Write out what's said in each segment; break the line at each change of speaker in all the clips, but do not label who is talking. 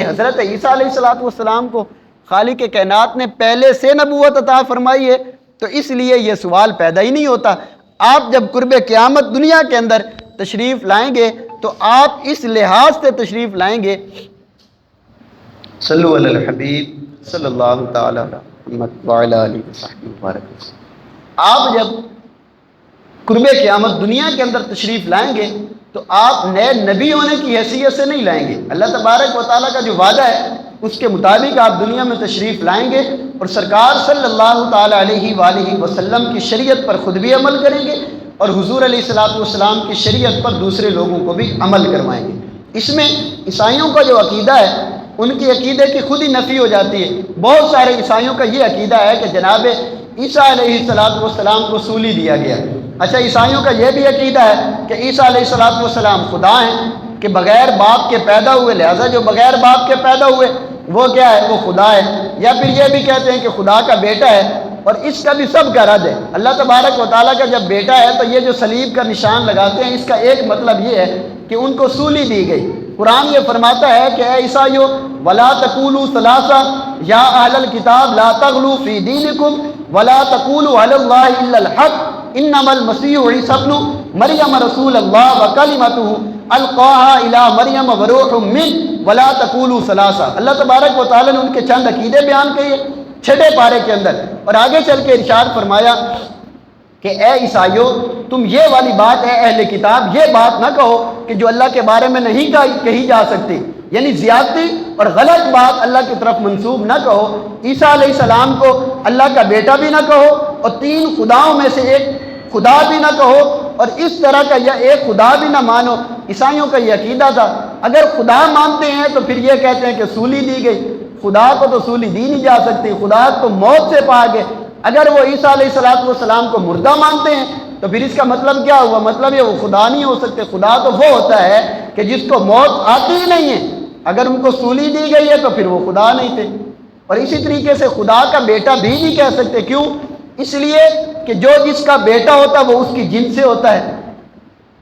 حضرت عیسیٰ علیہ السلام کو خالق کائنات نے پہلے سے نبوت عطا فرمائی ہے، تو اس لیے یہ سوال پیدا ہی نہیں ہوتا۔ آپ جب قرب قیامت دنیا کے اندر تشریف لائیں گے تو آپ اس لحاظ سے تشریف لائیں گے، صلو علی الحبیب صلی اللہ تعالی علی محمد وعلی آلہ وصحبہ وبارک۔ آپ جب قرب قیامت دنیا کے اندر تشریف لائیں گے تو آپ نئے نبی ہونے کی حیثیت سے نہیں لائیں گے۔ اللہ تبارک و تعالیٰ کا جو وعدہ ہے اس کے مطابق آپ دنیا میں تشریف لائیں گے اور سرکار صلی اللہ تعالیٰ علیہ وآلہ وسلم کی شریعت پر خود بھی عمل کریں گے اور حضور علیہ السلام کی شریعت پر دوسرے لوگوں کو بھی عمل کروائیں گے۔ اس میں عیسائیوں کا جو عقیدہ ہے ان کے عقیدے کی خود ہی نفی ہو جاتی ہے۔ بہت سارے عیسائیوں کا یہ عقیدہ ہے کہ جناب عیسیٰ علیہ السلام کو سولی دیا گیا۔ اچھا، عیسائیوں کا یہ بھی عقیدہ ہے کہ عیسیٰ علیہ السلام خدا ہیں، کہ بغیر باپ کے پیدا ہوئے، لہذا جو بغیر باپ کے پیدا ہوئے وہ کیا ہے؟ وہ خدا ہے۔ یا پھر یہ بھی کہتے ہیں کہ خدا کا بیٹا ہے، اور اس کا بھی سب کا رد ہے۔ اللہ تبارک و تعالیٰ کا جب بیٹا ہے تو یہ جو صلیب کا نشان لگاتے ہیں، اس کا ایک مطلب یہ ہے کہ ان کو سولی دی گئی۔ قرآن یہ فرماتا ہے کہ اے عیسائیو ولا تقولوا ثلاثہ یا اہل الکتاب لا تغلوا فی دینکم ولا تقولوا علی اللہ الا الحق انما المسیح عیسی ابن مریم رسول اللہ وکلمتہ القاها الی مریم وروح منہ ولا تقولوا ثلاثہ۔ اللہ تبارک و تعالیٰ نے ان کے چند عقیدے بیان کیے 6 پارے کے اندر، اور آگے چل کے ارشاد فرمایا کہ اے عیسائیو تم یہ والی بات، اے اہل کتاب یہ بات نہ کہو کہ جو اللہ کے بارے میں نہیں کہی جا سکتی، یعنی زیادتی اور غلط بات اللہ کی طرف منسوب نہ کہو۔ عیسیٰ علیہ السلام کو اللہ کا بیٹا بھی نہ کہو اور 3 خداؤں میں سے ایک خدا بھی نہ کہو، اور اس طرح کا یا ایک خدا بھی نہ مانو۔ عیسائیوں کا یہ عقیدہ تھا۔ اگر خدا مانتے ہیں تو پھر یہ کہتے ہیں کہ سولی دی گئی، خدا کو تو سولی دی نہیں جا سکتی، خدا تو موت سے پاک ہے۔ اگر وہ عیسیٰ علیہ السلام کو مردہ مانتے ہیں تو پھر اس کا مطلب کیا ہوا؟ مطلب یہ وہ خدا نہیں ہو سکتے۔ خدا تو وہ ہوتا ہے کہ جس کو موت آتی ہی نہیں ہے، اگر ان کو سولی دی گئی ہے تو پھر وہ خدا نہیں تھے۔ اور اسی طریقے سے خدا کا بیٹا بھی نہیں کہہ سکتے، کیوں؟ اس لیے کہ جو جس کا بیٹا ہوتا ہے وہ اس کی جنس سے ہوتا ہے۔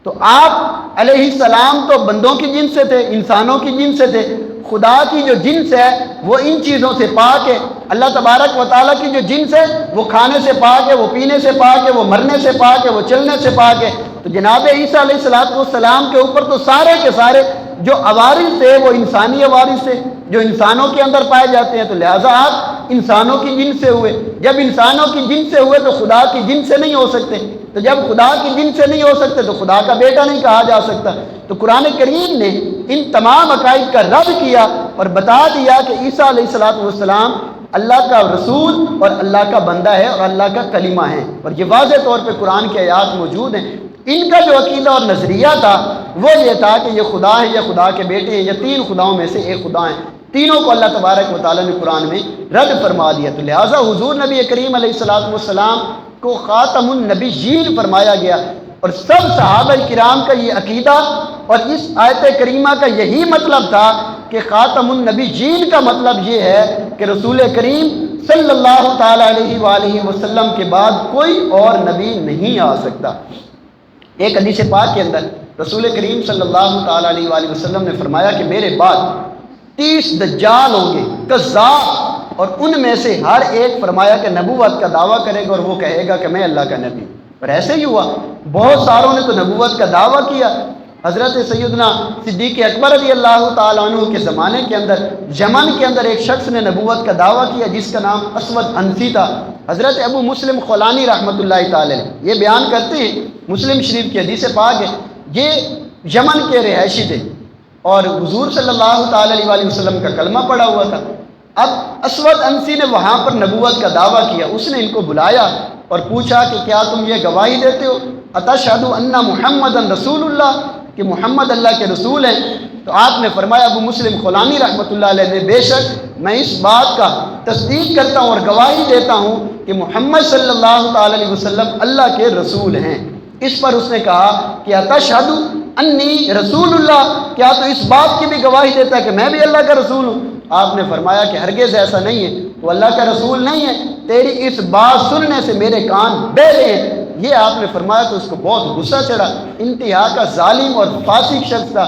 تو آپ علیہ السلام تو بندوں کی جنس سے تھے، انسانوں کی جنس سے تھے۔ خدا کی جو جنس ہے وہ ان چیزوں سے پاک ہے۔ اللہ تبارک و تعالیٰ کی جو جنس ہے وہ کھانے سے پاک ہے، وہ پینے سے پاک ہے، وہ مرنے سے پاک ہے، وہ چلنے سے پاک ہے۔ تو جناب عیسیٰ علیہ السلام کے اوپر تو سارے کے سارے جو عوارض تھے وہ انسانی عوارض تھے جو انسانوں کے اندر پائے جاتے ہیں، تو لہٰذا آپ انسانوں کی جنس سے ہوئے۔ جب انسانوں کی جنس سے ہوئے تو خدا کی جنس سے نہیں ہو سکتے، تو جب خدا کی جنس سے نہیں ہو سکتے تو خدا کا بیٹا نہیں کہا جا سکتا۔ تو قرآن کریم نے ان تمام عقائد کا رد کیا اور بتا دیا کہ عیسیٰ علیہ السلام اللہ کا رسول اور اللہ کا بندہ ہے اور اللہ کا کلمہ ہے، اور یہ واضح طور پہ قرآن کی آیات موجود ہیں۔ ان کا جو عقیدہ اور نظریہ تھا وہ یہ تھا کہ یہ خدا ہے، یہ خدا کے بیٹے ہیں، یہ 3 خداؤں میں سے ایک خدا ہیں۔ تینوں کو اللہ تبارک و تعالیٰ نے قرآن میں رد فرما دیا۔ تو لہٰذا حضور نبی کریم علیہ السلام کو خاتم النبیین فرمایا گیا، اور سب صحابہ کرام کا یہ عقیدہ اور اس آیت کریمہ کا یہی مطلب تھا کہ خاتم النبیین کا مطلب یہ ہے کہ رسول کریم صلی اللہ تعالیٰ علیہ وآلہ وسلم کے بعد کوئی اور نبی نہیں آ سکتا۔ ایک حدیث پاک کے اندر رسول کریم صلی اللہ تعالیٰ علیہ وآلہ وسلم نے فرمایا کہ میرے بعد 30 دجال ہوں گے کذاب، اور ان میں سے ہر ایک فرمایا کہ نبوت کا دعویٰ کرے گا اور وہ کہے گا کہ میں اللہ کا نبی ہوں۔ اور ایسے ہی ہوا، بہت ساروں نے تو نبوت کا دعویٰ کیا۔ حضرت سیدنا صدیق اکبر رضی اللہ تعالیٰ عنہ کے زمانے کے اندر یمن کے اندر ایک شخص نے نبوت کا دعویٰ کیا جس کا نام اسود انسی تھا۔ حضرت ابو مسلم خولانی رحمۃ اللہ تعالیٰ یہ بیان کرتے ہیں، مسلم شریف کی حدیث پاک ہے، یہ یمن کے رہائشی تھے اور حضور صلی اللہ تعالیٰ علیہ وسلم کا کلمہ پڑھا ہوا تھا۔ اب اسود انسی نے وہاں پر نبوت کا دعویٰ کیا، اس نے ان کو بلایا اور پوچھا کہ کیا تم یہ گواہی دیتے ہو اتشہد ان محمد رسول اللہ، کہ محمد اللہ کے رسول ہیں؟ تو آپ نے فرمایا، ابو مسلم خولانی رحمۃ اللہ علیہ نے، بے شک میں اس بات کا تصدیق کرتا ہوں اور گواہی دیتا ہوں کہ محمد صلی اللہ تعالیٰ علیہ وسلم اللہ کے رسول ہیں۔ اس پر اس نے کہا کہ اتشہد انی رسول اللہ، کیا تو اس بات کی بھی گواہی دیتا ہے کہ میں بھی اللہ کا رسول ہوں؟ آپ نے فرمایا کہ ہرگز ایسا نہیں ہے، تو اللہ کا رسول نہیں ہے، تیری اس بات سننے سے میرے کان بہرے ہیں۔ یہ آپ نے فرمایا تو اس کو بہت غصہ چڑھا، انتہا کا ظالم اور فاسق شخص تھا۔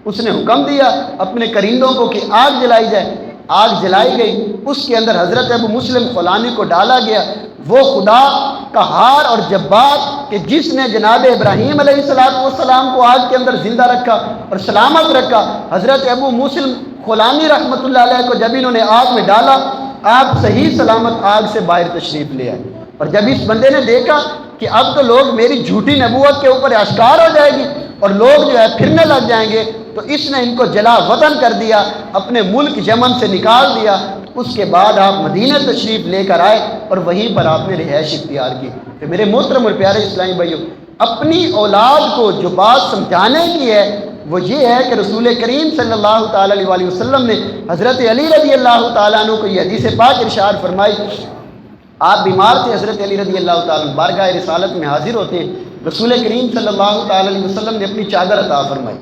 اس نے حکم دیا اپنے کرندوں کو کہ آگ جلائی جائے، آگ جلائی گئی، اس کے اندر حضرت ابو مسلم خولانی کو ڈالا گیا۔ وہ خدا قہار اور جبار کہ جس نے جناب ابراہیم علیہ السلام کو آگ کے اندر زندہ رکھا اور سلامت رکھا، حضرت ابو مسلم خولانی رحمۃ اللہ علیہ کو جب انہوں نے آگ میں ڈالا، آپ صحیح سلامت آگ سے باہر تشریف لے آئے۔ اور جب اس بندے نے دیکھا کہ اب تو لوگ میری جھوٹی نبوت کے اوپر اشکار ہو جائے گی اور لوگ جو ہے پھرنے لگ جائیں گے، تو اس نے ان کو جلا وطن کر دیا، اپنے ملک یمن سے نکال دیا۔ اس کے بعد آپ مدینہ تشریف لے کر آئے اور وہیں پر آپ نے رہائش اختیار کی۔ تو میرے محترم اور پیارے اسلامی بھائیوں، اپنی اولاد کو جو بات سمجھانے کی ہے وہ یہ ہے کہ رسول کریم صلی اللہ تعالیٰ علیہ وسلم نے حضرت علی رضی اللہ تعالیٰ عنہ کو یہ حدیث پاک ارشاد فرمائی۔ آپ بیمار تھے، حضرت علی رضی اللہ تعالیٰ عنہ بارگاہ رسالت میں حاضر ہوتے ہیں، رسول کریم صلی اللہ تعالیٰ علیہ وسلم نے اپنی چادر عطا فرمائی۔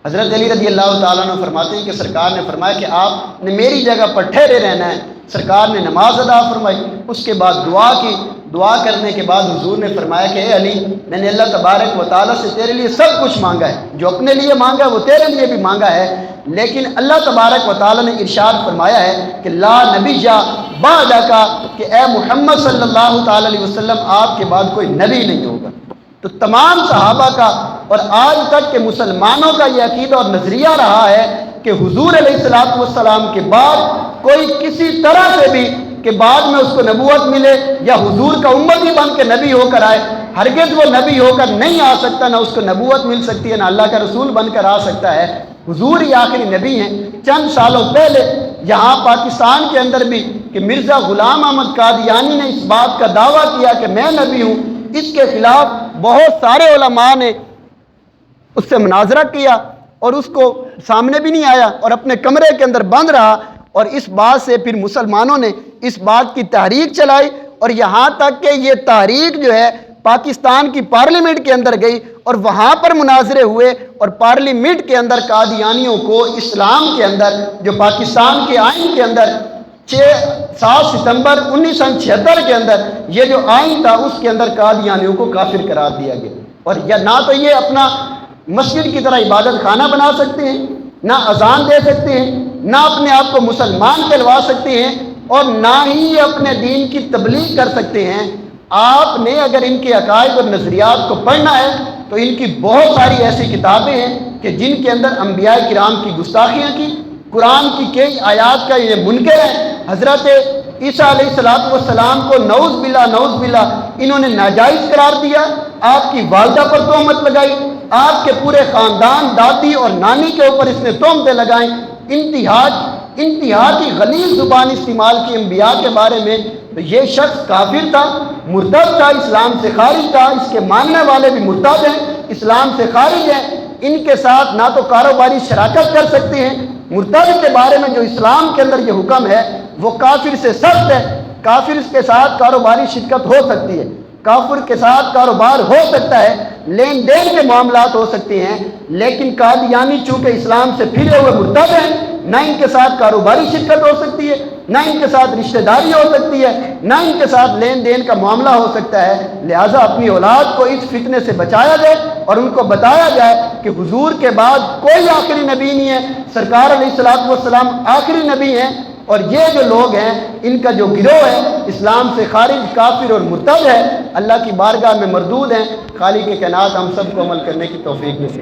حضرت علی رضی اللہ تعالیٰ عنہ فرماتے ہیں کہ سرکار نے فرمایا کہ آپ نے میری جگہ پر ٹھہرے رہنا ہے۔ سرکار نے نماز ادا فرمائی، اس کے بعد دعا کی۔ دعا کرنے کے بعد حضور نے فرمایا کہ اے علی، میں نے اللہ تبارک و تعالیٰ سے تیرے لیے سب کچھ مانگا ہے، جو اپنے لیے مانگا وہ تیرے لیے بھی مانگا ہے، لیکن اللہ تبارک و تعالیٰ نے ارشاد فرمایا ہے کہ لا نبی جا بعدک، کہ اے محمد صلی اللہ تعالیٰ علیہ وسلم آپ کے بعد کوئی نبی نہیں ہوگا۔ تو تمام صحابہ کا اور آج تک کے مسلمانوں کا یہ عقیدہ اور نظریہ رہا ہے کہ حضور علیہ السلام کے بعد کوئی کسی طرح سے بھی کہ بعد میں اس کو نبوت ملے یا حضور کا امتی بن کے نبی ہو کر آئے، ہرگز وہ نبی ہو کر نہیں آ سکتا، نہ اس کو نبوت مل سکتی ہے، نہ اللہ کا رسول بن کر آ سکتا ہے۔ حضور ہی آخری نبی ہیں۔ چند سالوں پہلے یہاں پاکستان کے اندر بھی کہ مرزا غلام احمد قادیانی نے اس بات کا دعویٰ کیا کہ میں نبی ہوں، اس کے خلاف بہت سارے علماء نے اس سے مناظرہ کیا اور اس کو سامنے بھی نہیں آیا اور اپنے کمرے کے اندر بند رہا، اور اس بات سے پھر مسلمانوں نے اس بات کی تحریک چلائی، اور یہاں تک کہ یہ تحریک جو ہے پاکستان کی پارلیمنٹ کے اندر گئی اور وہاں پر مناظرے ہوئے، اور پارلیمنٹ کے اندر قادیانیوں کو اسلام کے اندر جو پاکستان کے آئین کے اندر 7 ستمبر 1976 کے اندر یہ جو آئین تھا اس کے اندر قادیانیوں کو کافر قرار دیا گیا، اور یا نہ تو یہ اپنا مسجد کی طرح عبادت خانہ بنا سکتے ہیں، نہ اذان دے سکتے ہیں، نہ اپنے آپ کو مسلمان کہلوا سکتے ہیں، اور نہ ہی اپنے دین کی تبلیغ کر سکتے ہیں۔ آپ نے اگر ان کے عقائد اور نظریات کو پڑھنا ہے تو ان کی بہت ساری ایسی کتابیں ہیں کہ جن کے اندر انبیاء کرام کی گستاخیاں کی، قرآن کی کئی آیات کا یہ منکر ہے۔ حضرت عیسیٰ علیہ السلام کو نعوذ باللہ انہوں نے ناجائز قرار دیا، آپ کی والدہ پر تہمت لگائی، آپ کے پورے خاندان دادی اور نانی کے اوپر اس نے تہمتیں لگائیں، انتہا کی غلیظ زبان استعمال کی انبیاء کے بارے میں۔ تو یہ شخص کافر تھا، مرتد تھا، اسلام سے خارج تھا، اس کے ماننے والے بھی مرتد ہیں، اسلام سے خارج ہیں۔ ان کے ساتھ نہ تو کاروباری شراکت کر سکتے ہیں۔ مرتد کے بارے میں جو اسلام کے اندر یہ حکم ہے وہ کافر سے سخت ہے، کافر کے ساتھ کاروباری شرکت ہو سکتی ہے، کافر کے ساتھ کاروبار ہو سکتا ہے، لین دین کے معاملات ہو سکتے ہیں، لیکن قادیانی چونکہ اسلام سے پھرے ہوئے مرتد ہیں، نہ ان کے ساتھ کاروباری شرکت ہو سکتی ہے، نہ ان کے ساتھ رشتہ داری ہو سکتی ہے، نہ ان کے ساتھ لین دین کا معاملہ ہو سکتا ہے۔ لہٰذا اپنی اولاد کو اس فتنے سے بچایا جائے اور ان کو بتایا جائے کہ حضور کے بعد کوئی آخری نبی نہیں ہے، سرکار علیہ السلام آخری نبی ہیں، اور یہ جو لوگ ہیں ان کا جو گروہ ہے اسلام سے خارج، کافر اور مرتد ہے، اللہ کی بارگاہ میں مردود ہیں۔ خالق کائنات ہم سب کو عمل کرنے کی توفیق نصیب